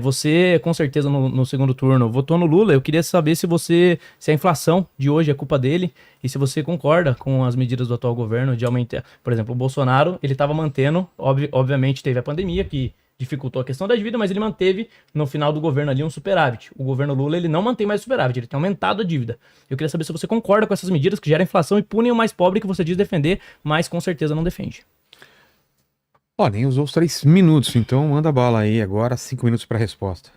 Você, com certeza, no segundo turno, votou no Lula. Eu queria saber se a inflação de hoje é culpa dele e se você concorda com as medidas do atual governo de aumentar. Por exemplo, o Bolsonaro, ele estava mantendo, obviamente teve a pandemia que dificultou a questão da dívida, mas ele manteve no final do governo ali um superávit. O governo Lula, ele não mantém mais superávit, ele tem aumentado a dívida. Eu queria saber se você concorda com essas medidas que geram inflação e punem o mais pobre que você diz defender, mas com certeza não defende. Ó, nem usou os 3 minutos, então manda bala aí agora, 5 minutos para resposta.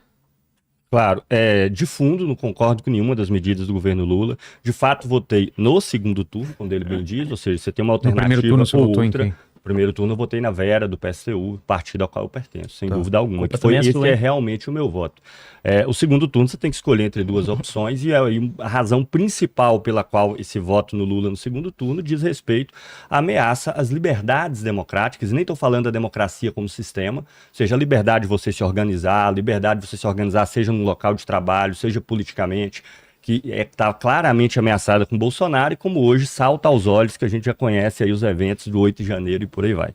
Claro, de fundo não concordo com nenhuma das medidas do governo Lula. De fato, votei no segundo turno, quando ele bem diz, ou seja, você tem uma alternativa primeiro turno você ou votou em outra. quem? No primeiro turno eu votei na Vera, do PSTU, partido ao qual eu pertenço, sem dúvida alguma. Culpa Que foi também é esse sua, é hein? realmente o meu voto. O segundo turno você tem que escolher entre duas opções e aí a razão principal pela qual esse voto no Lula no segundo turno diz respeito à ameaça às liberdades democráticas. E nem estou falando da democracia como sistema, ou seja, a liberdade de você se organizar, a liberdade de você se organizar seja no local de trabalho, seja politicamente, que está claramente ameaçada com Bolsonaro e como hoje salta aos olhos que a gente já conhece aí os eventos do 8 de janeiro e por aí vai.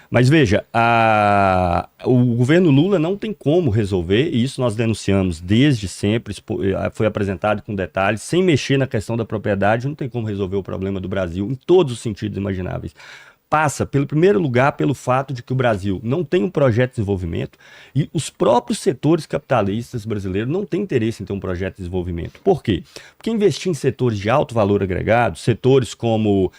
Mas veja, o governo Lula não tem como resolver, e isso nós denunciamos desde sempre, foi apresentado com detalhes, sem mexer na questão da propriedade, não tem como resolver o problema do Brasil em todos os sentidos imagináveis. Passa, pelo primeiro lugar, pelo fato de que o Brasil não tem um projeto de desenvolvimento e os próprios setores capitalistas brasileiros não têm interesse em ter um projeto de desenvolvimento. Por quê? Porque investir em setores de alto valor agregado, setores como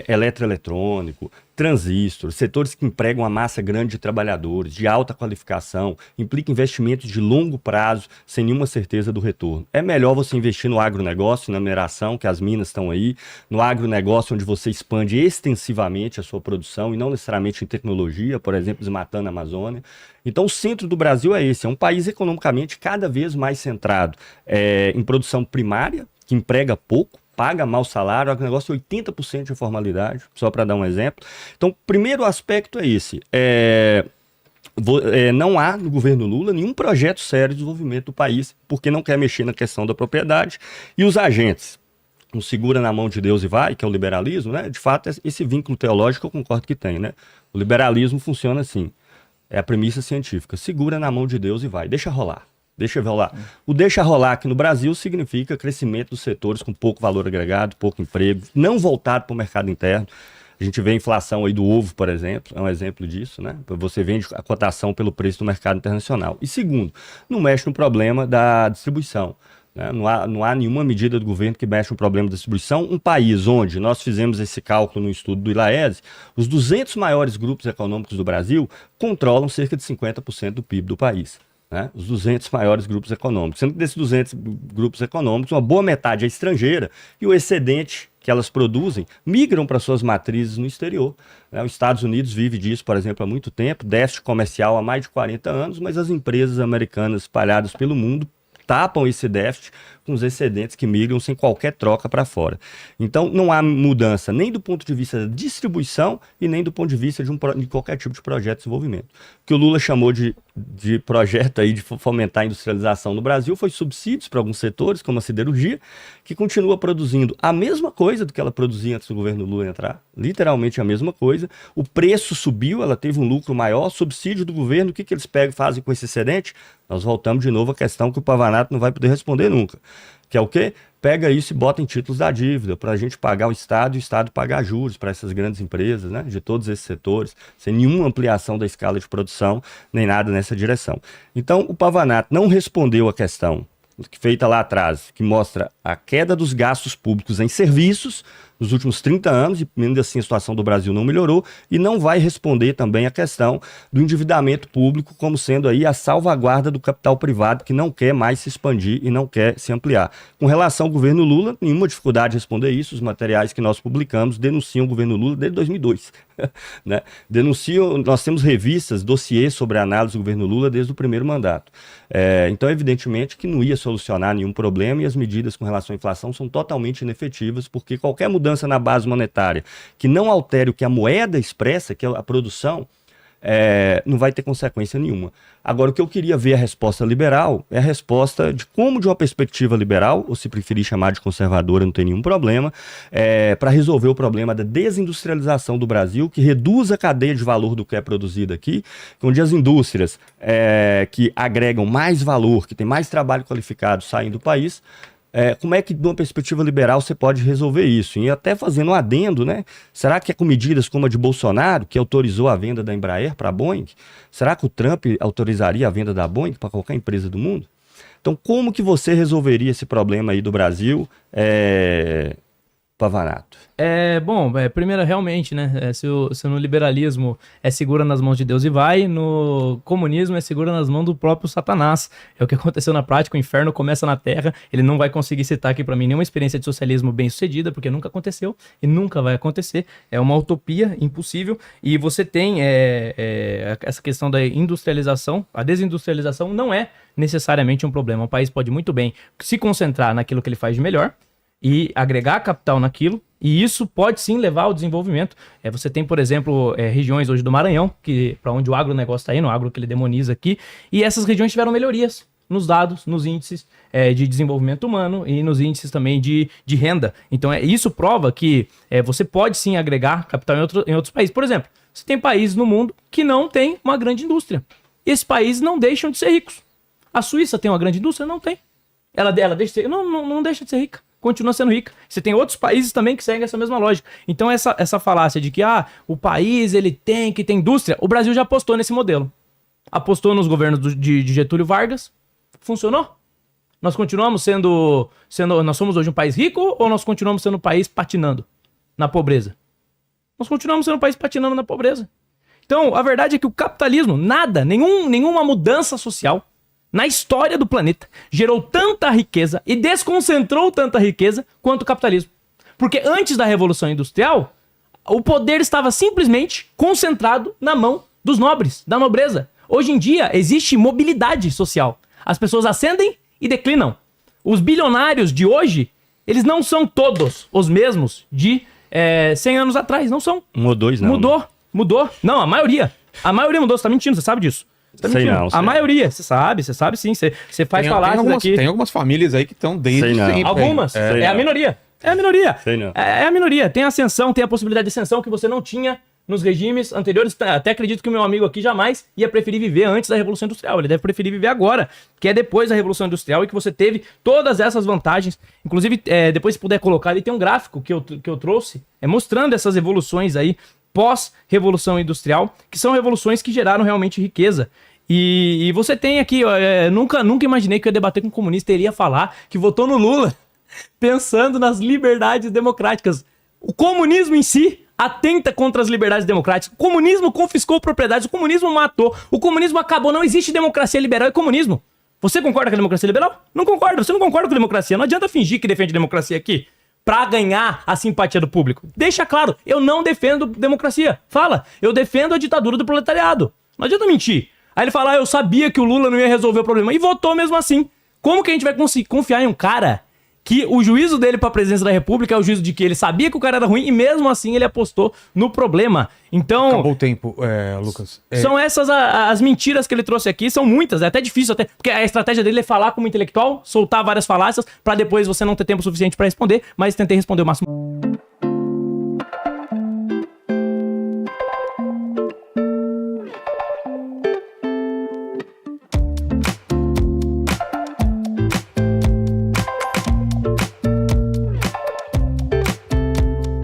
eletroeletrônico, transistor, setores que empregam uma massa grande de trabalhadores, de alta qualificação, implica investimentos de longo prazo, sem nenhuma certeza do retorno. É melhor você investir no agronegócio, na mineração, que as minas estão aí, no agronegócio onde você expande extensivamente a sua produção e não necessariamente em tecnologia, por exemplo, desmatando a Amazônia. Então o centro do Brasil é esse, é um país economicamente cada vez mais centrado em produção primária, que emprega pouco, paga mau salário, o negócio é 80% de informalidade, só para dar um exemplo. Então, o primeiro aspecto é esse. Não há no governo Lula nenhum projeto sério de desenvolvimento do país, porque não quer mexer na questão da propriedade. E os agentes, um segura na mão de Deus e vai, que é o liberalismo, né? De fato, esse vínculo teológico eu concordo que tem, né? O liberalismo funciona assim, é a premissa científica, segura na mão de Deus e vai, deixa rolar. Deixa rolar. O deixa rolar aqui no Brasil significa crescimento dos setores com pouco valor agregado, pouco emprego, não voltado para o mercado interno. A gente vê a inflação aí do ovo, por exemplo, é um exemplo disso, né? Você vende a cotação pelo preço do mercado internacional. E segundo, não mexe no problema da distribuição. Né? Não há nenhuma medida do governo que mexe no problema da distribuição. Um país onde nós fizemos esse cálculo no estudo do ILAESE, os 200 maiores grupos econômicos do Brasil controlam cerca de 50% do PIB do país. Né? Os 200 maiores grupos econômicos. Sendo que desses 200 grupos econômicos, uma boa metade é estrangeira e o excedente que elas produzem migram para suas matrizes no exterior. Né? Os Estados Unidos vive disso, por exemplo, há muito tempo, déficit comercial há mais de 40 anos, mas as empresas americanas espalhadas pelo mundo tapam esse déficit com os excedentes que migram sem qualquer troca para fora. Então, não há mudança nem do ponto de vista da distribuição e nem do ponto de vista de qualquer tipo de projeto de desenvolvimento. O que o Lula chamou de projeto aí de fomentar a industrialização no Brasil foi subsídios para alguns setores, como a siderurgia, que continua produzindo a mesma coisa do que ela produzia antes do governo Lula entrar, literalmente a mesma coisa. O preço subiu, ela teve um lucro maior, subsídio do governo, o que eles pegam e fazem com esse excedente? Nós voltamos de novo à questão que o Pavanato não vai poder responder nunca, que é o quê? Pega isso e bota em títulos da dívida, para a gente pagar o Estado e o Estado pagar juros para essas grandes empresas, né, de todos esses setores, sem nenhuma ampliação da escala de produção, nem nada nessa direção. Então, o Pavanato não respondeu a questão feita lá atrás, que mostra a queda dos gastos públicos em serviços nos últimos 30 anos, e ainda assim a situação do Brasil não melhorou, e não vai responder também a questão do endividamento público como sendo aí a salvaguarda do capital privado que não quer mais se expandir e não quer se ampliar. Com relação ao governo Lula, nenhuma dificuldade de responder isso, os materiais que nós publicamos denunciam o governo Lula desde 2002. Né? Denunciam, nós temos revistas, dossiês sobre a análise do governo Lula desde o primeiro mandato. Então, evidentemente que não ia solucionar nenhum problema e as medidas com relação à inflação são totalmente inefetivas, porque qualquer mudança na base monetária que não altere o que a moeda expressa, que é a produção, não vai ter consequência nenhuma. Agora, o que eu queria ver a resposta liberal é a resposta de como, de uma perspectiva liberal, ou se preferir chamar de conservadora, não tem nenhum problema, para resolver o problema da desindustrialização do Brasil, que reduz a cadeia de valor do que é produzido aqui, onde as indústrias que agregam mais valor, que tem mais trabalho qualificado saem do país. Como é que, de uma perspectiva liberal, você pode resolver isso? E até fazendo um adendo, né? Será que é com medidas como a de Bolsonaro, que autorizou a venda da Embraer para a Boeing? Será que o Trump autorizaria a venda da Boeing para qualquer empresa do mundo? Então, como que você resolveria esse problema aí do Brasil, Pavanato? Primeiro, realmente, né? Se no liberalismo é segura nas mãos de Deus e vai, no comunismo é segura nas mãos do próprio Satanás. É o que aconteceu na prática, o inferno começa na Terra. Ele não vai conseguir citar aqui para mim nenhuma experiência de socialismo bem sucedida, porque nunca aconteceu e nunca vai acontecer. É uma utopia impossível. E você tem essa questão da industrialização. A desindustrialização não é necessariamente um problema. O país pode muito bem se concentrar naquilo que ele faz de melhor e agregar capital naquilo, e isso pode sim levar ao desenvolvimento. Você tem, por exemplo, regiões hoje do Maranhão, para onde o agronegócio está indo, o agro que ele demoniza aqui, e essas regiões tiveram melhorias nos dados, nos índices de desenvolvimento humano e nos índices também de renda. Então, isso prova que você pode sim agregar capital em outros países. Por exemplo, você tem países no mundo que não tem uma grande indústria. E esses países não deixam de ser ricos. A Suíça tem uma grande indústria? Não tem. Ela deixa de ser, não deixa de ser rica. Continua sendo rica. Você tem outros países também que seguem essa mesma lógica. Então essa falácia de que o país ele tem que ter indústria, o Brasil já apostou nesse modelo. Apostou nos governos de Getúlio Vargas, funcionou? Nós continuamos nós somos hoje um país rico ou nós continuamos sendo um país patinando na pobreza? Nós continuamos sendo um país patinando na pobreza. Então a verdade é que o capitalismo, nenhuma mudança social na história do planeta, gerou tanta riqueza e desconcentrou tanta riqueza quanto o capitalismo. Porque antes da Revolução Industrial, o poder estava simplesmente concentrado na mão dos nobres, da nobreza. Hoje em dia, existe mobilidade social. As pessoas ascendem e declinam. Os bilionários de hoje, eles não são todos os mesmos de 100 anos atrás, não são. Um ou dois, não. Mudou. Não, a maioria. A maioria mudou, você tá mentindo, você sabe disso. Sei não, a maioria, você sabe sim, você faz falar aqui. Tem algumas famílias aí que estão desde sempre. Algumas, a minoria. É a minoria. É a minoria. Tem ascensão, tem a possibilidade de ascensão que você não tinha nos regimes anteriores. Até acredito que o meu amigo aqui jamais ia preferir viver antes da Revolução Industrial. Ele deve preferir viver agora, que é depois da Revolução Industrial e que você teve todas essas vantagens. Inclusive, depois se puder colocar ali, tem um gráfico que eu trouxe mostrando essas evoluções aí pós-Revolução Industrial, que são revoluções que geraram realmente riqueza. E você tem aqui, nunca imaginei que eu ia debater com um comunista e ele ia falar que votou no Lula pensando nas liberdades democráticas. O comunismo em si atenta contra as liberdades democráticas. O comunismo confiscou propriedades, o comunismo matou, o comunismo acabou. Não existe democracia liberal e comunismo. Você concorda com a democracia liberal? Não concorda, você não concorda com a democracia. Não adianta fingir que defende democracia aqui pra ganhar a simpatia do público. Deixa claro, eu não defendo democracia. Fala, eu defendo a ditadura do proletariado. Não adianta mentir. Aí ele fala, eu sabia que o Lula não ia resolver o problema. E votou mesmo assim. Como que a gente vai confiar em um cara que o juízo dele pra presidência da República é o juízo de que ele sabia que o cara era ruim e mesmo assim ele apostou no problema? Então... Acabou o tempo, Lucas. São essas as mentiras que ele trouxe aqui, são muitas, é até difícil, porque a estratégia dele é falar como intelectual, soltar várias falácias pra depois você não ter tempo suficiente pra responder, mas tentei responder o máximo.